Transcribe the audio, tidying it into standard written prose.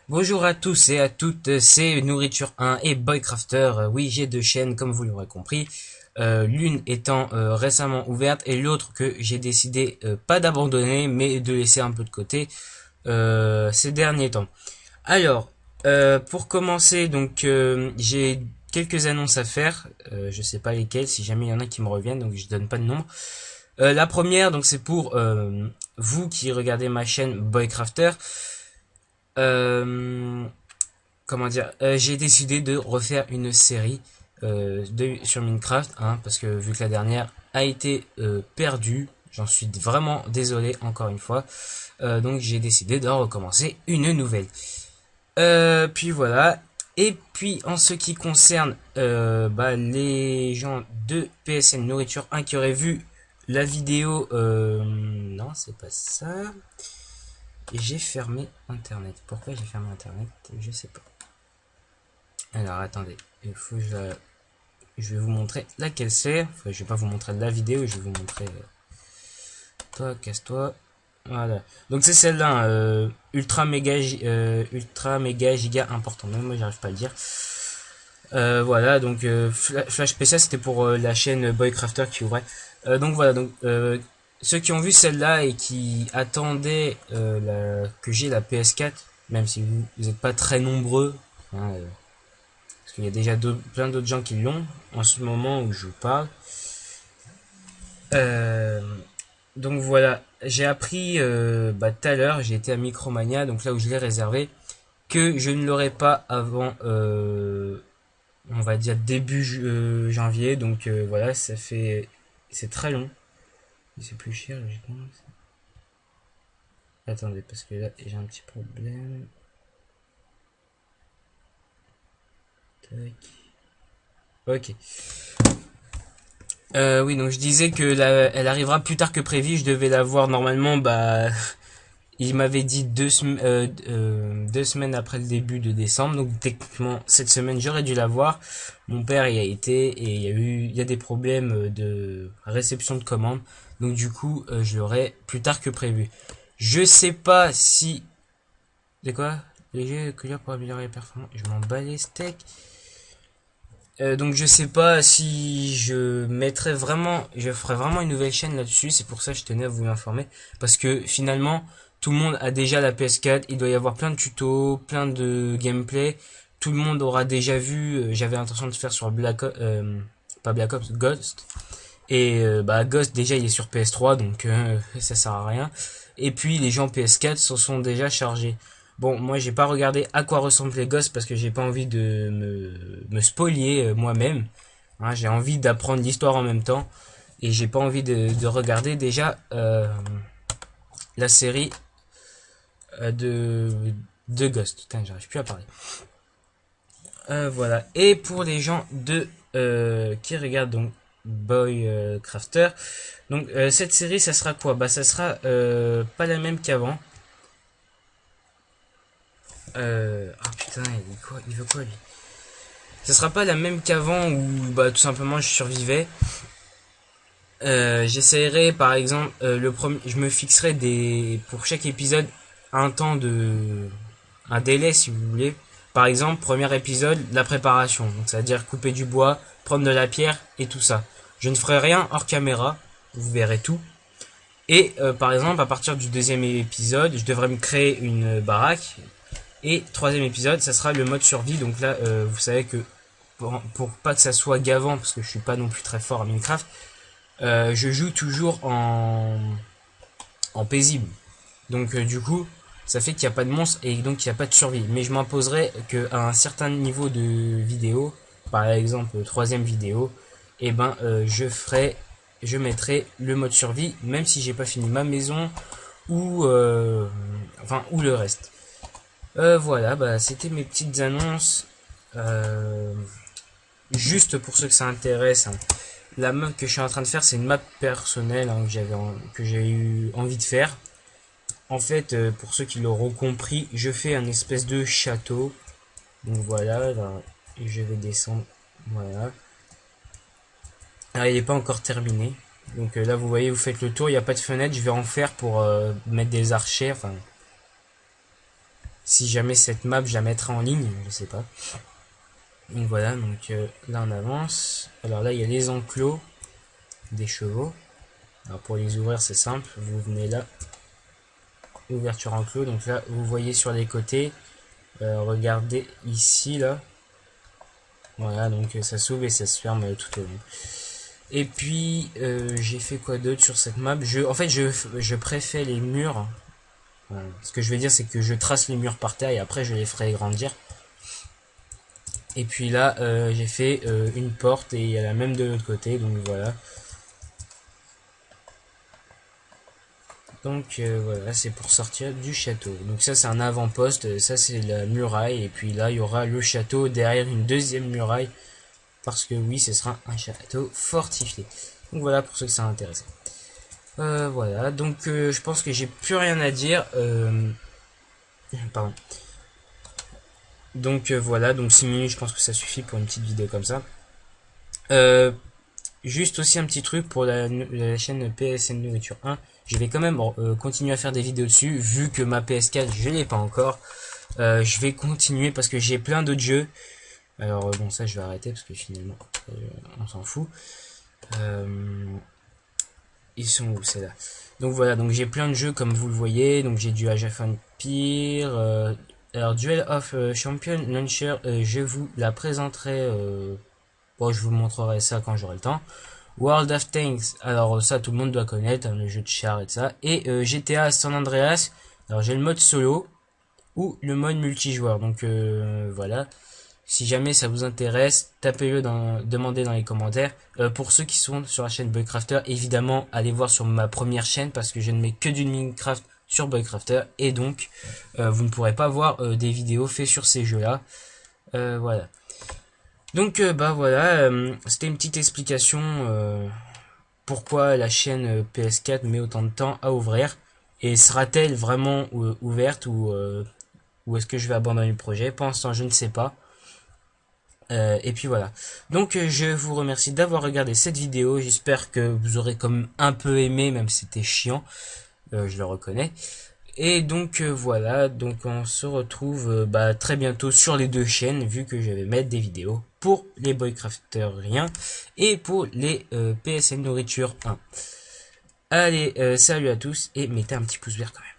Bonjour à tous et à toutes, c'est Nourriture 1 et Boycrafter. Oui, j'ai deux chaînes, comme vous l'aurez compris. L'une étant récemment ouverte et l'autre que j'ai décidé pas d'abandonner, mais de laisser un peu de côté ces derniers temps. Alors, pour commencer, donc j'ai quelques annonces à faire. Je sais pas lesquelles, si jamais il y en a qui me reviennent, donc je donne pas de nombre. La première, donc c'est pour vous qui regardez ma chaîne Boycrafter. Euh, comment dire, j'ai décidé de refaire une série sur Minecraft, hein, parce que vu que la dernière a été perdue, j'en suis vraiment désolé encore une fois. Donc j'ai décidé de recommencer une nouvelle. Puis voilà. Et puis en ce qui concerne les gens de PSN Nourriture 1 qui auraient vu la vidéo, non c'est pas ça. J'ai fermé Internet. Pourquoi j'ai fermé Internet? Je sais pas. Alors attendez, il faut que je vais vous montrer laquelle c'est. Enfin, je vais pas vous montrer la vidéo, je vais vous montrer. Toi, casse-toi. Voilà. Donc c'est celle-là, ultra méga giga important. Même moi j'arrive pas à le dire. Voilà, donc Flash PC c'était pour la chaîne Boycrafter qui ouvrait. Donc voilà, donc ceux qui ont vu celle-là et qui attendaient que j'ai la PS4, même si vous n'êtes pas très nombreux, hein, parce qu'il y a déjà plein d'autres gens qui l'ont en ce moment où je vous parle. Euh, donc voilà, j'ai appris tout à l'heure, j'ai été à Micromania, donc là où je l'ai réservé, que je ne l'aurai pas avant, on va dire début janvier. Donc voilà, c'est très long. C'est plus cher, logiquement. Attendez, parce que là j'ai un petit problème. Tac. Ok. Oui, donc je disais que elle arrivera plus tard que prévu. Je devais la voir normalement, il m'avait dit 2 semaines après le début de décembre. Donc techniquement, cette semaine, j'aurais dû la voir. Mon père y a été et il y a des problèmes de réception de commandes. Donc du coup, je l'aurai plus tard que prévu. Je sais pas si... De quoi? Léger, couleur pour améliorer les performances. Je m'en bats les steaks. Donc je sais pas si je ferai vraiment une nouvelle chaîne là-dessus. C'est pour ça que je tenais à vous informer, parce que finalement tout le monde a déjà la PS4. Il doit y avoir plein de tutos, plein de gameplay. Tout le monde aura déjà vu. J'avais l'intention de faire sur pas Black Ops, Ghost. Et Ghost déjà il est sur PS3, donc ça sert à rien. Et puis les gens PS4 se sont déjà chargés. Bon, moi j'ai pas regardé à quoi ressemblent les Ghosts parce que j'ai pas envie de me spolier moi-même. Hein, j'ai envie d'apprendre l'histoire en même temps et j'ai pas envie de regarder déjà la série de Ghost. Putain, j'arrive plus à parler. Voilà. Et pour les gens qui regardent donc Boy Crafter, donc cette série, ça sera quoi? Ça sera pas la même qu'avant. Ah putain, il veut quoi lui? Ça sera pas la même qu'avant où tout simplement je survivais. J'essaierai par exemple je me fixerai pour chaque épisode un temps un délai si vous voulez. Par exemple, premier épisode, la préparation. Donc c'est-à-dire couper du bois, prendre de la pierre et tout ça. Je ne ferai rien hors caméra, vous verrez tout. Et par exemple, à partir du deuxième épisode, je devrais me créer une baraque. Et troisième épisode, ça sera le mode survie. Donc là, vous savez que pour pas que ça soit gavant, parce que je suis pas non plus très fort à Minecraft, je joue toujours en paisible. Donc du coup, ça fait qu'il n'y a pas de monstre et donc il n'y a pas de survie. Mais je m'imposerai qu'à un certain niveau de vidéo, par exemple troisième vidéo, et je mettrai le mode survie, même si j'ai pas fini ma maison ou le reste. Voilà, c'était mes petites annonces. Euh, Juste pour ceux que ça intéresse, hein. La map que je suis en train de faire, c'est une map personnelle, hein, que j'ai eu envie de faire. En fait, pour ceux qui l'auront compris, je fais un espèce de château. Donc voilà, là, je vais descendre. Voilà. Ah, il n'est pas encore terminé. Donc là, vous voyez, vous faites le tour, il n'y a pas de fenêtre. Je vais en faire pour mettre des archers. Enfin, Si jamais cette map, je la mettrai en ligne, je sais pas. Donc voilà, donc là on avance. Alors là, il y a les enclos des chevaux. Alors pour les ouvrir, c'est simple. Vous venez là, ouverture enclos. Donc là, vous voyez sur les côtés. Regardez ici, là. Voilà, donc ça s'ouvre et ça se ferme tout au long. Et puis, j'ai fait quoi d'autre sur cette map? En fait, je préfère les murs. Ce que je vais dire, c'est que je trace les murs par terre et après, je les ferai grandir. Et puis là, j'ai fait une porte et il y a la même de l'autre côté, donc voilà. Donc voilà, c'est pour sortir du château. Donc ça, c'est un avant-poste, ça c'est la muraille, et puis là, il y aura le château derrière une deuxième muraille, parce que oui, ce sera un château fortifié. Donc voilà, pour ceux que ça intéresse. Voilà, donc je pense que j'ai plus rien à dire. Pardon. Donc voilà, donc 6 minutes, je pense que ça suffit pour une petite vidéo comme ça. Juste aussi un petit truc pour la chaîne PSN Nourriture 1. Je vais quand même continuer à faire des vidéos dessus, vu que ma PS4, je l'ai pas encore. Je vais continuer parce que j'ai plein d'autres jeux. Alors bon, ça je vais arrêter parce que finalement, on s'en fout. Ils sont où, c'est là. Donc voilà, donc j'ai plein de jeux comme vous le voyez. Donc j'ai du Age of Empires. Alors Duel of Champion Launcher, je vous la présenterai. Bon, je vous montrerai ça quand j'aurai le temps. World of Tanks, alors ça tout le monde doit connaître, hein, le jeu de char et de ça. Et GTA San Andreas, alors j'ai le mode solo ou le mode multijoueur. Donc voilà. Si jamais ça vous intéresse, tapez-le demandez dans les commentaires. Pour ceux qui sont sur la chaîne Boycrafter, évidemment, allez voir sur ma première chaîne parce que je ne mets que du Minecraft sur Boycrafter et donc vous ne pourrez pas voir des vidéos faites sur ces jeux-là. Voilà. Donc bah voilà, c'était une petite explication pourquoi la chaîne PS4 met autant de temps à ouvrir et sera-t-elle vraiment ouverte ou est-ce que je vais abandonner le projet? Pour l'instant, je ne sais pas. Et puis voilà. Donc je vous remercie d'avoir regardé cette vidéo. J'espère que vous aurez comme un peu aimé, même si c'était chiant. Je le reconnais. Et donc voilà, donc on se retrouve très bientôt sur les deux chaînes, vu que je vais mettre des vidéos pour les Boycrafteriens et pour les PSN Nourriture 1. Allez, salut à tous et mettez un petit pouce vert quand même.